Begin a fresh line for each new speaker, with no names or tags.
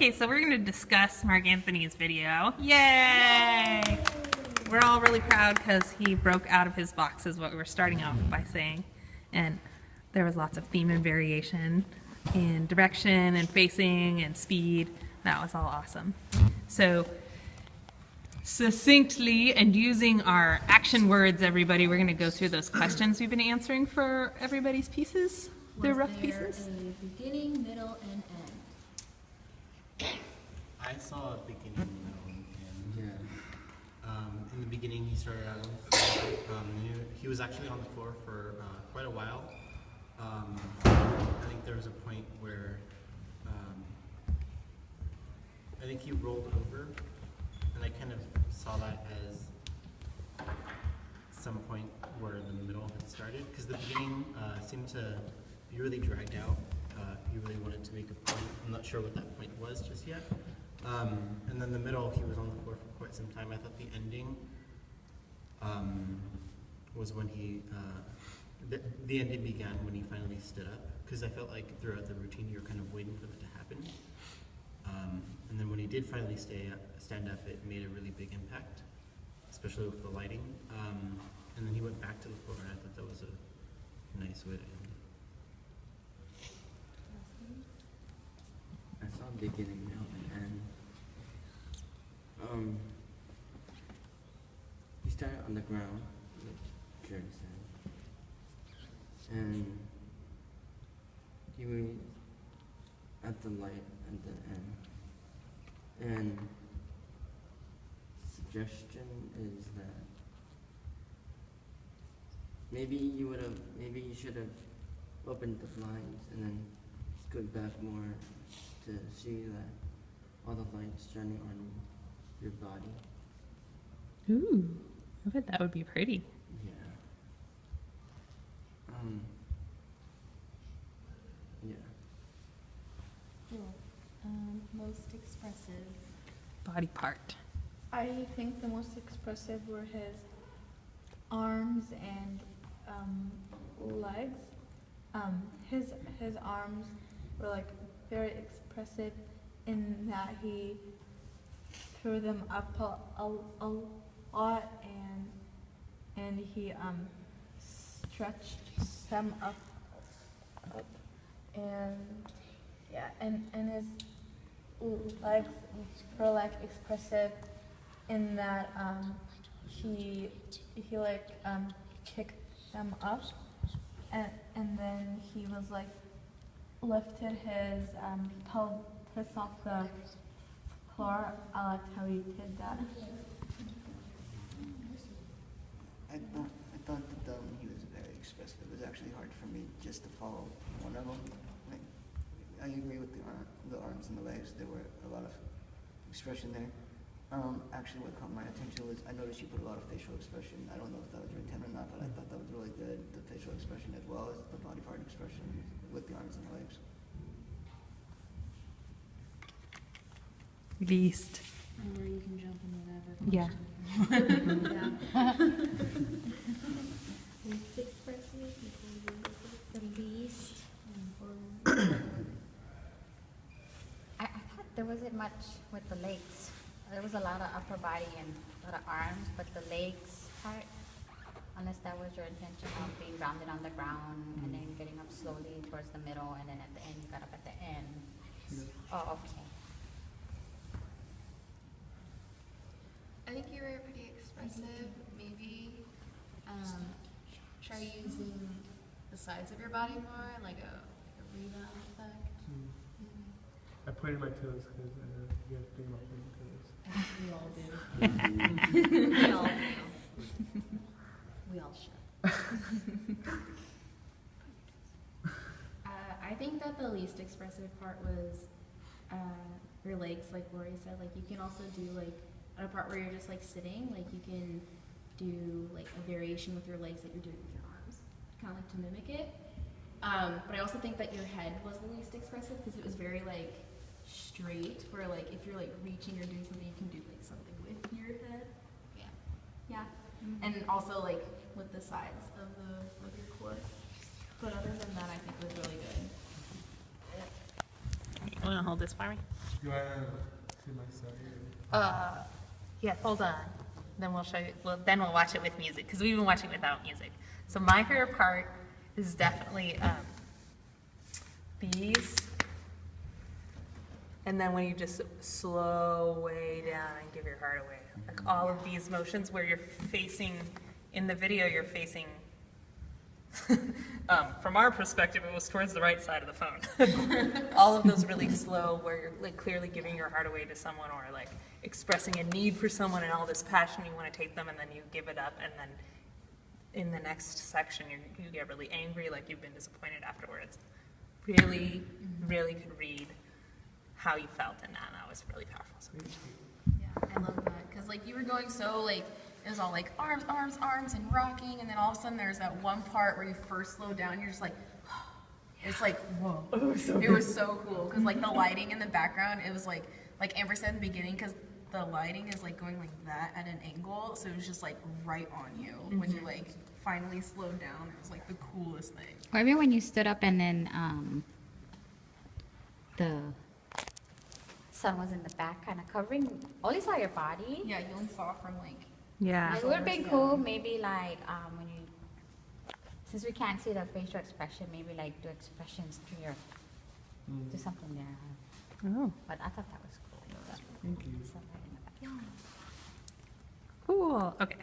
Okay, so we're going to discuss Mark Anthony's video. Yay! We're all really proud because he broke out of his box, is what we were starting off by saying. And there was lots of theme and variation in direction and facing and speed. That was all awesome. So, succinctly and using our action words, everybody, we're going to go through those questions we've been answering for everybody's pieces. Their rough pieces.
A beginning, middle, and end?
I saw a beginning, middle, and end. Yeah. In the beginning, he started out on the floor. He was actually on the floor for quite a while. I think there was a point where I think he rolled over, and I kind of saw that as some point where the middle had started, because the beginning seemed to be really dragged out. He really wanted to make a point. I'm not sure what that point was just yet. And then the middle, he was on the floor for quite some time. I thought the ending was when he, the ending began when he finally stood up, because I felt like throughout the routine you were kind of waiting for that to happen. And then when he did finally stand up, it made a really big impact, especially with the lighting. And then he went back to the floor, and I thought that was a nice way to end.
I saw beginning, middle, and end. He started on the ground, like Jerry said, and he was at the light at the end. And suggestion is that maybe you should have opened the blinds and then scoot back more to see that all the lights shining on your body.
Ooh, I bet that would be pretty.
Yeah. Yeah.
Cool. Most expressive.
Body part.
I think the most expressive were his arms and legs. His arms were like very expressive in that he threw them up a lot and he stretched them up and yeah, and his legs were like expressive in that he like kicked them up and then he was like lifted his pelvis off the floor. I liked how he did that.
I thought that he was very expressive. It was actually hard for me just to follow one of them. Like, I agree with the arms and the legs. There were a lot of expression there. Actually, what caught my attention was I noticed you put a lot of facial expression. I don't know if that was your intent or not, but I thought that was really good. The facial expression as well as the body part expression with the arms and the legs.
Beast.
Or you can jump in whatever.
Yeah.
Least expressive, the least.
I thought there wasn't much with the legs. There was a lot of upper body and a lot of arms, but the legs part, unless that was your intention of being grounded on the ground and then getting up slowly towards the middle, and then at the end you got up at the end. Oh, okay.
I think you were pretty expressive. Maybe try using the sides of your body more, like a rebound effect.
I pointed my toes because you guys think about pointing toes.
We all do. We all do. We all should. I think that the least expressive part was your legs, like Lori said. Like you can also do like on a part where you're just like sitting, like you can do like a variation with your legs that you're doing with your arms, kind of like to mimic it. But I also think that your head was the least expressive because it was very like straight, where like if you're like reaching or doing something, you can do like something with your head. Yeah. Yeah. And also like with the sides of your core. But other than that, I think it was really good.
Want to hold this for me?
You want to see my side?
Yeah, hold on. Then we'll show you, then we'll watch it with music, because we've been watching without music. So my favorite part is definitely these. And then when you just slow way down and give your heart away. Like all of these motions where you're facing, in the video, you're facing, from our perspective, it was towards the right side of the phone. All of those really slow, where you're like clearly giving your heart away to someone, or like expressing a need for someone and all this passion you want to take them, and then you give it up, and then in the next section you get really angry, like you've been disappointed afterwards. Really, really could read how you felt in that, and that was really powerful. So
Yeah, I love that. Because, like, you were going so, like, it was all like arms, arms, arms, and rocking, and then all of a sudden there's that one part where you first slow down, you're just like, it's like, whoa. It was so cool. Because, like, the lighting in the background, it was like Amber said in the beginning, because the lighting is, like, going like that at an angle, so it was just, like, right on you when you, like, finally slowed down. It was, like, the coolest thing.
Or even when you stood up and then the sun was in the back, kind of covering, only saw your body.
Yeah, you only saw from, like,
yeah.
It would have been cool, maybe like when you, since we can't see the facial expression, maybe like do expressions through your, do something there.
Oh,
But I thought that was cool.
Thank you.
Stuff right in the back.
cool. Okay.